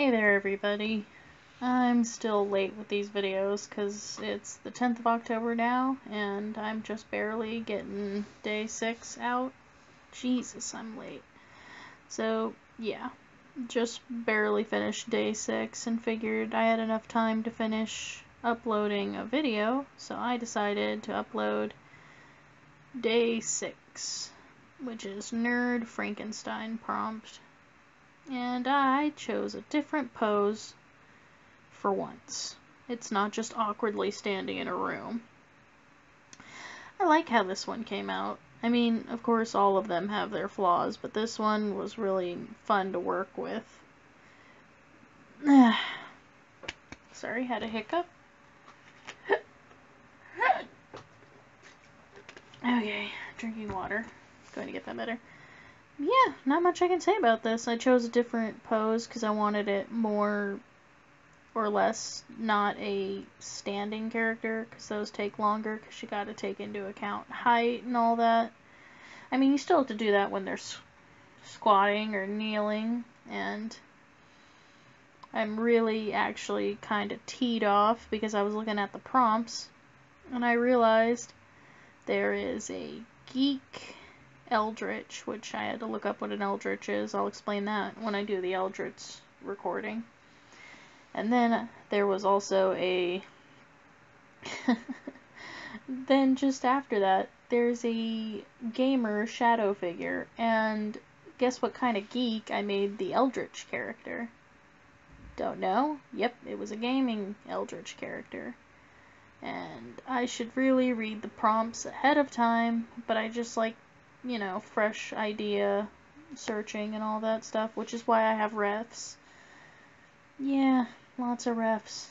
Hey there everybody. I'm still late with these videos because it's the 10th of October now and I'm just barely getting day 6 out. Jesus, I'm late. So yeah, just barely finished day 6 and figured I had enough time to finish uploading a video, so I decided to upload day 6, which is Nerd Frankenstein prompt. And I chose a different pose for once. It's not just awkwardly standing in a room. I like how this one came out. I mean, of course all of them have their flaws, but this one was really fun to work with. Sorry, had a hiccup. Okay, drinking water. Going to get that better. Yeah, not much I can say about this. I chose a different pose because I wanted it more or less not a standing character, because those take longer because you got to take into account height and all that. I mean, you still have to do that when they're squatting or kneeling, and I'm really actually kind of teed off because I was looking at the prompts and I realized there is a geek eldritch, which I had to look up what an eldritch is. I'll explain that when I do the eldritch recording. And then there was also a then just after that there's a gamer shadow figure, and guess what kind of geek I made the eldritch character? Don't know? Yep, it was a gaming eldritch character. And I should really read the prompts ahead of time, but I just like, you know, fresh idea searching and all that stuff, which is why I have refs. Yeah, lots of refs.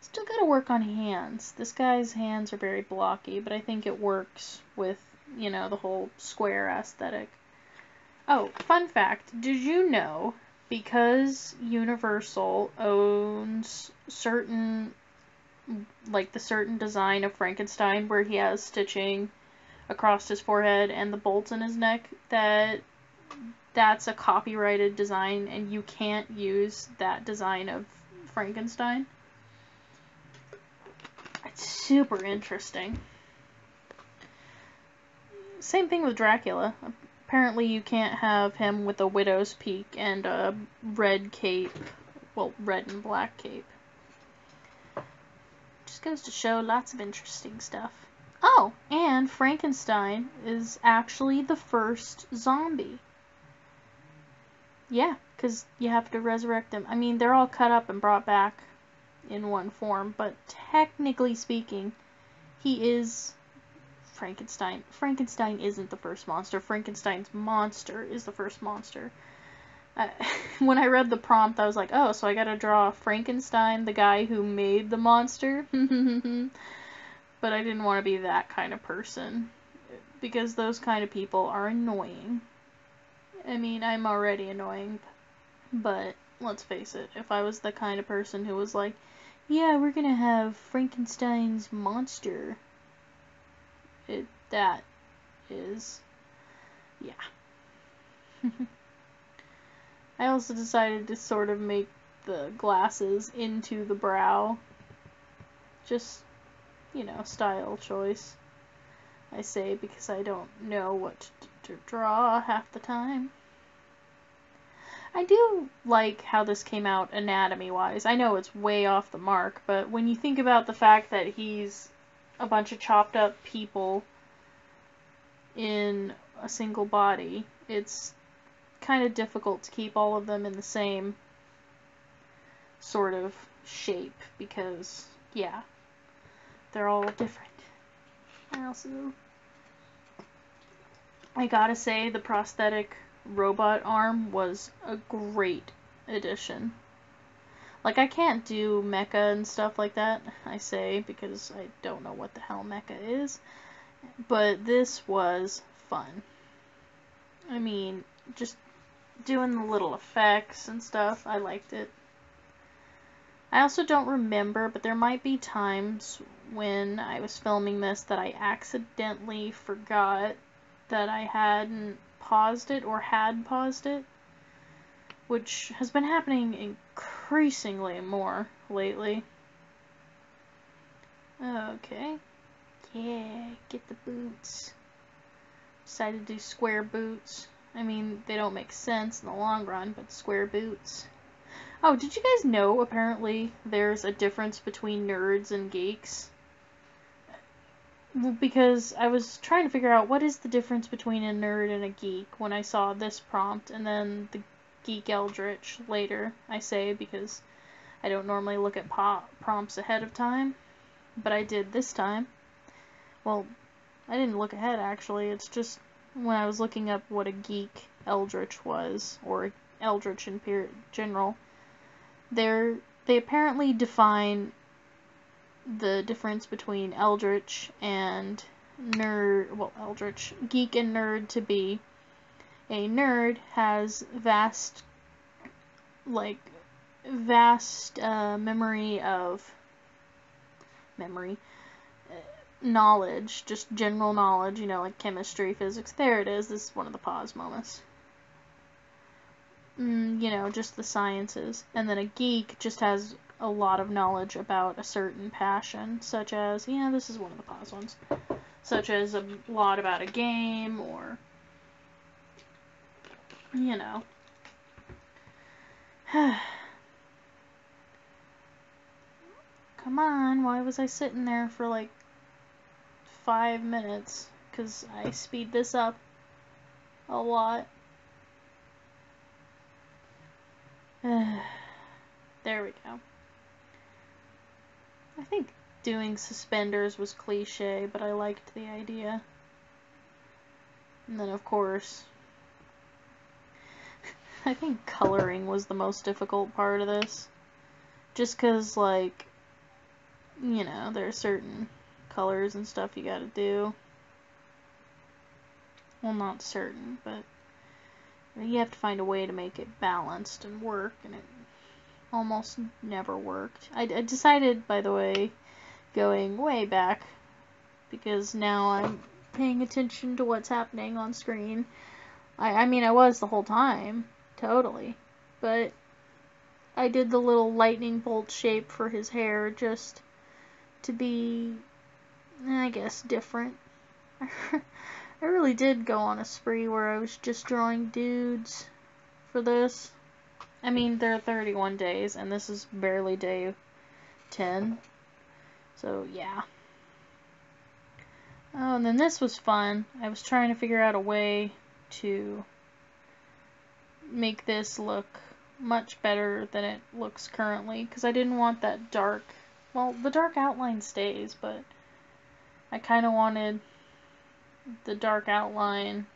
Still gotta work on hands. This guy's hands are very blocky, but I think it works with, you know, the whole square aesthetic. Oh, fun fact, did you know, because Universal owns certain, like the certain design of Frankenstein where he has stitching across his forehead and the bolts in his neck, that's a copyrighted design and you can't use that design of Frankenstein? It's super interesting. Same thing with Dracula. Apparently you can't have him with a widow's peak and a red cape. Well, red and black cape. Just goes to show lots of interesting stuff. Oh, and Frankenstein is actually the first zombie. Yeah, because you have to resurrect them. I mean, they're all cut up and brought back in one form, but technically speaking, he is Frankenstein. Frankenstein isn't the first monster. Frankenstein's monster is the first monster. When I read the prompt, I was like, oh, so I gotta draw Frankenstein, the guy who made the monster? But I didn't want to be that kind of person, because those kind of people are annoying. I mean, I'm already annoying, but let's face it, if I was the kind of person who was like, yeah, we're gonna have Frankenstein's monster, that is, yeah. I also decided to sort of make the glasses into the brow. Just, you know, style choice. I say because I don't know what to draw half the time. I do like how this came out anatomy-wise. I know it's way off the mark, but when you think about the fact that he's a bunch of chopped up people in a single body, it's kind of difficult to keep all of them in the same sort of shape because, yeah, they're all different. I gotta say, the prosthetic robot arm was a great addition. Like, I can't do mecha and stuff like that, I say, because I don't know what the hell mecha is, but this was fun. I mean, just doing the little effects and stuff, I liked it. I also don't remember, but there might be times when I was filming this that I accidentally forgot that I hadn't paused it or had paused it. which has been happening increasingly more lately. Okay. Yeah, get the boots. Decided to do square boots. I mean, they don't make sense in the long run, but square boots. Oh, did you guys know, apparently, there's a difference between nerds and geeks? Because I was trying to figure out what is the difference between a nerd and a geek when I saw this prompt, and then the geek eldritch later, I say, because I don't normally look at prompts ahead of time, but I did this time. Well, I didn't look ahead, actually. It's just when I was looking up what a geek eldritch was, or eldritch in general, they apparently define the difference between eldritch and nerd, well, eldritch, geek and nerd to be a nerd has vast knowledge, just general knowledge, you know, like chemistry, physics. There it is. This is one of the pause moments. You know, just the sciences. And then a geek just has a lot of knowledge about a certain passion, such as, yeah, this is one of the pause ones, such as a lot about a game, or, you know. Come on, why was I sitting there for like 5 minutes? Because I speed this up a lot. There we go. I think doing suspenders was cliche, but I liked the idea. And then, of course, I think coloring was the most difficult part of this. Just because, like, you know, there are certain colors and stuff you gotta do. Well, not certain, but you have to find a way to make it balanced and work, and it almost never worked. I decided, by the way, going way back, because now I'm paying attention to what's happening on screen. I mean, I was the whole time, totally, but I did the little lightning bolt shape for his hair just to be, I guess, different. I really did go on a spree where I was just drawing dudes for this. I mean, there are 31 days, and this is barely day 10. So, yeah. Oh, and then this was fun. I was trying to figure out a way to make this look much better than it looks currently, because I didn't want that dark, well, the dark outline stays, but I kind of wanted the dark outline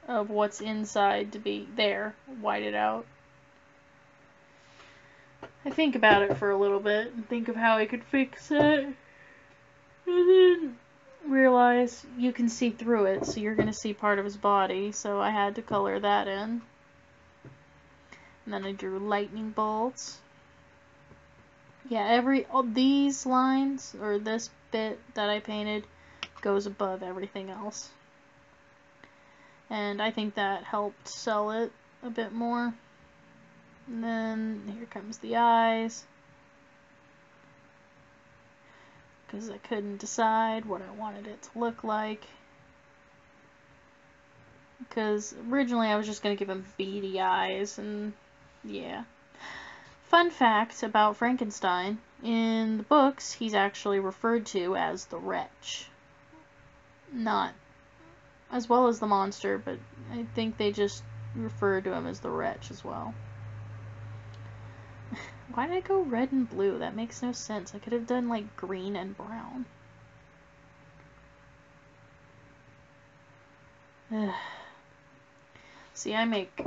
of what's inside to be there, whited out. I think about it for a little bit and think of how I could fix it, and then realize you can see through it, so you're going to see part of his body, so I had to color that in. And then I drew lightning bolts. Yeah, all these lines, or this bit that I painted, goes above everything else. And I think that helped sell it a bit more. And then here comes the eyes, because I couldn't decide what I wanted it to look like. Because originally I was just going to give him beady eyes, and yeah. Fun fact about Frankenstein, in the books he's actually referred to as the Wretch. Not as well as the monster, but I think they just refer to him as the Wretch as well. Why did I go red and blue? That makes no sense. I could have done like green and brown. See, I make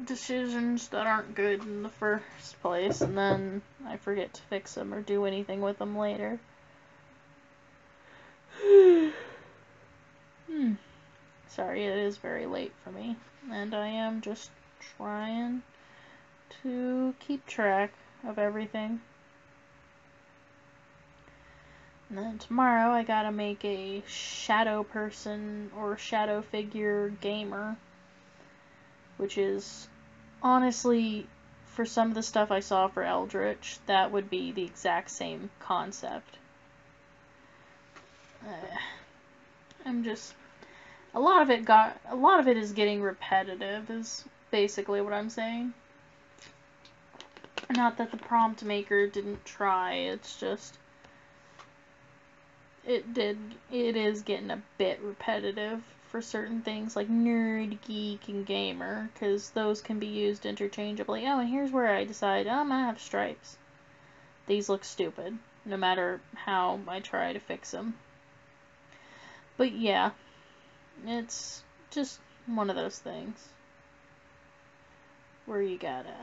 decisions that aren't good in the first place, and then I forget to fix them or do anything with them later. Sorry, it is very late for me, and I am just trying to keep track of everything. And then tomorrow I gotta make a shadow person or shadow figure gamer, which is honestly, for some of the stuff I saw for Eldritch, that would be the exact same concept. I'm just... A lot of it is getting repetitive, is basically what I'm saying. Not that the prompt maker didn't try, it's just... It is getting a bit repetitive for certain things like nerd, geek, and gamer, because those can be used interchangeably. Oh, and here's where I decide, oh, I'm gonna have stripes. These look stupid, no matter how I try to fix them. But yeah, it's just one of those things where you gotta...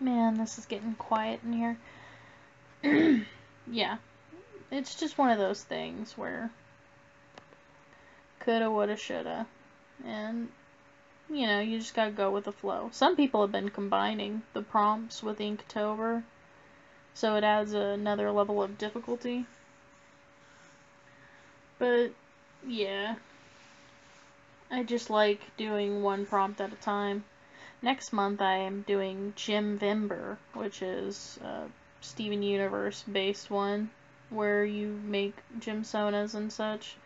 Man, this is getting quiet in here. Yeah, it's just one of those things where coulda, woulda, shoulda. And, you know, you just gotta go with the flow. Some people have been combining the prompts with Inktober, so it adds another level of difficulty. But, yeah, I just like doing one prompt at a time. Next month I am doing Jim Vimber, which is a Steven Universe based one, where you make Jim Sonas and such.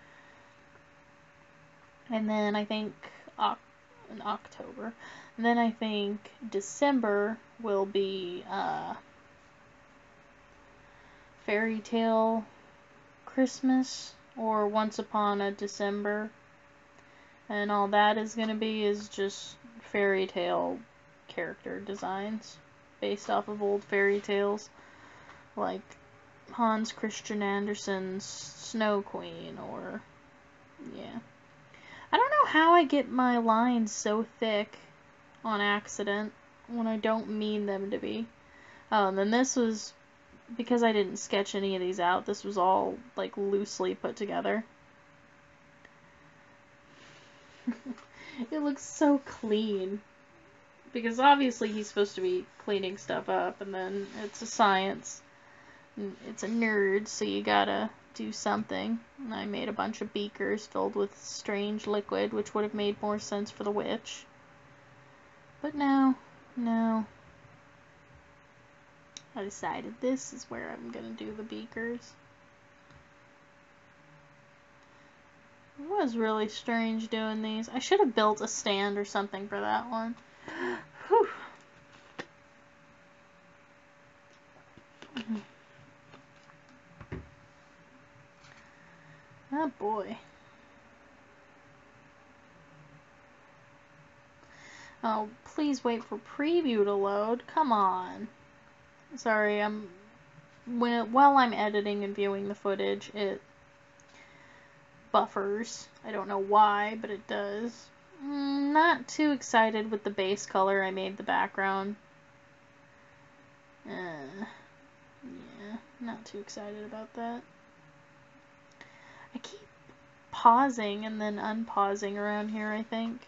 And then I think in October. And then I think December will be Fairy Tale Christmas, or Once Upon a December. And all that is going to be is just fairy tale character designs based off of old fairy tales, like Hans Christian Andersen's Snow Queen, or, yeah. I don't know how I get my lines so thick on accident when I don't mean them to be. Oh, and then this was, because I didn't sketch any of these out, this was all, like, loosely put together. It looks so clean. Because obviously he's supposed to be cleaning stuff up, and then it's a science. It's a nerd, so you gotta do something. And I made a bunch of beakers filled with strange liquid, which would have made more sense for the witch. But no. I decided this is where I'm gonna do the beakers. It was really strange doing these. I should have built a stand or something for that one. Whew. Oh boy. Oh, please wait for preview to load. Come on. Sorry, while I'm editing and viewing the footage, it buffers. I don't know why, but it does. Not too excited with the base color I made the background. Yeah, not too excited about that. I keep pausing and then unpausing around here, I think.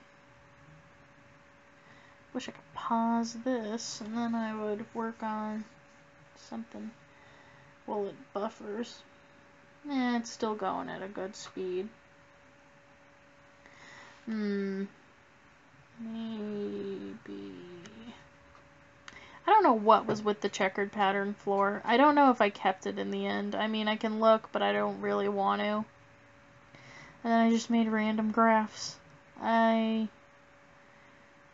Wish I could pause this, and then I would work on something while it buffers. It's still going at a good speed. Maybe. I don't know what was with the checkered pattern floor. I don't know if I kept it in the end. I mean, I can look, but I don't really want to. And then I just made random graphs. I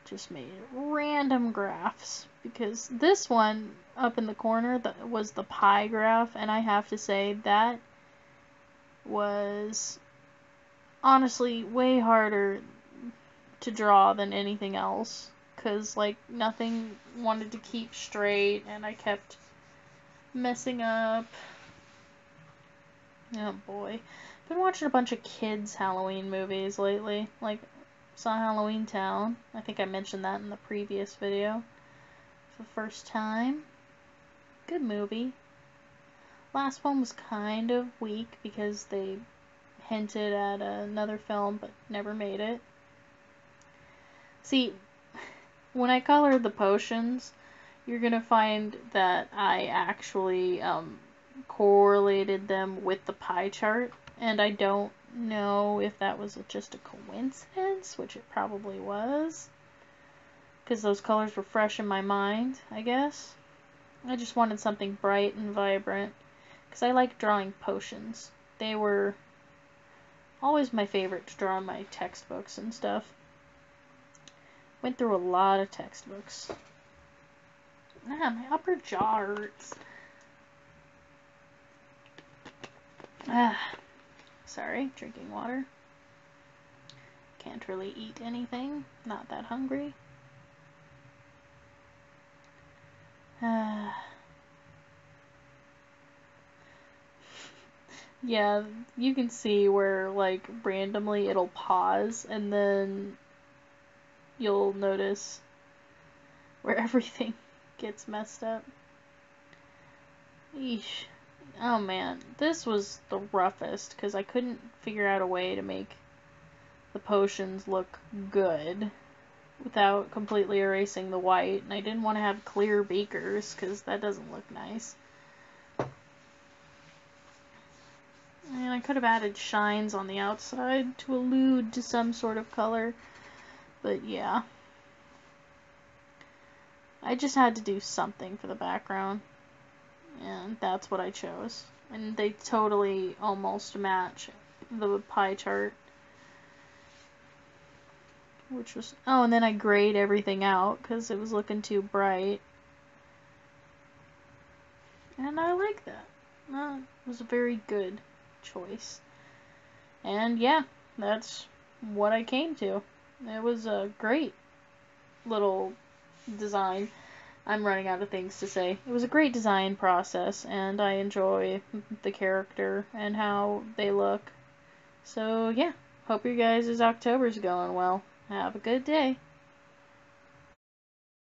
just made random graphs, because this one up in the corner that was the pie graph, and I have to say that was honestly way harder to draw than anything else, because like nothing wanted to keep straight and I kept messing up. Oh boy. I've been watching a bunch of kids' Halloween movies lately, like saw Halloween Town. I think I mentioned that in the previous video. For the first time. Good movie. Last one was kind of weak because they hinted at another film but never made it. See, when I color the potions, you're gonna find that I actually correlated them with the pie chart, and I don't know if that was just a coincidence, which it probably was, because those colors were fresh in my mind, I guess. I just wanted something bright and vibrant, because I like drawing potions. They were always my favorite to draw in my textbooks and stuff. Went through a lot of textbooks. Ah, my upper jaw hurts. Ah, sorry, drinking water. Can't really eat anything. Not that hungry. Yeah, you can see where, like, randomly it'll pause, and then you'll notice where everything gets messed up. Eesh. Oh man, this was the roughest, because I couldn't figure out a way to make the potions look good without completely erasing the white, and I didn't want to have clear beakers, because that doesn't look nice. And I could have added shines on the outside to allude to some sort of color, but yeah. I just had to do something for the background, and that's what I chose. And they totally almost match the pie chart. Which was... Oh, and then I grayed everything out because it was looking too bright. And I like that. It was a very good choice. And yeah, that's what I came to. It was a great little design. I'm running out of things to say. It was a great design process, and I enjoy the character and how they look. So yeah, hope your guys' October's going well. Have a good day.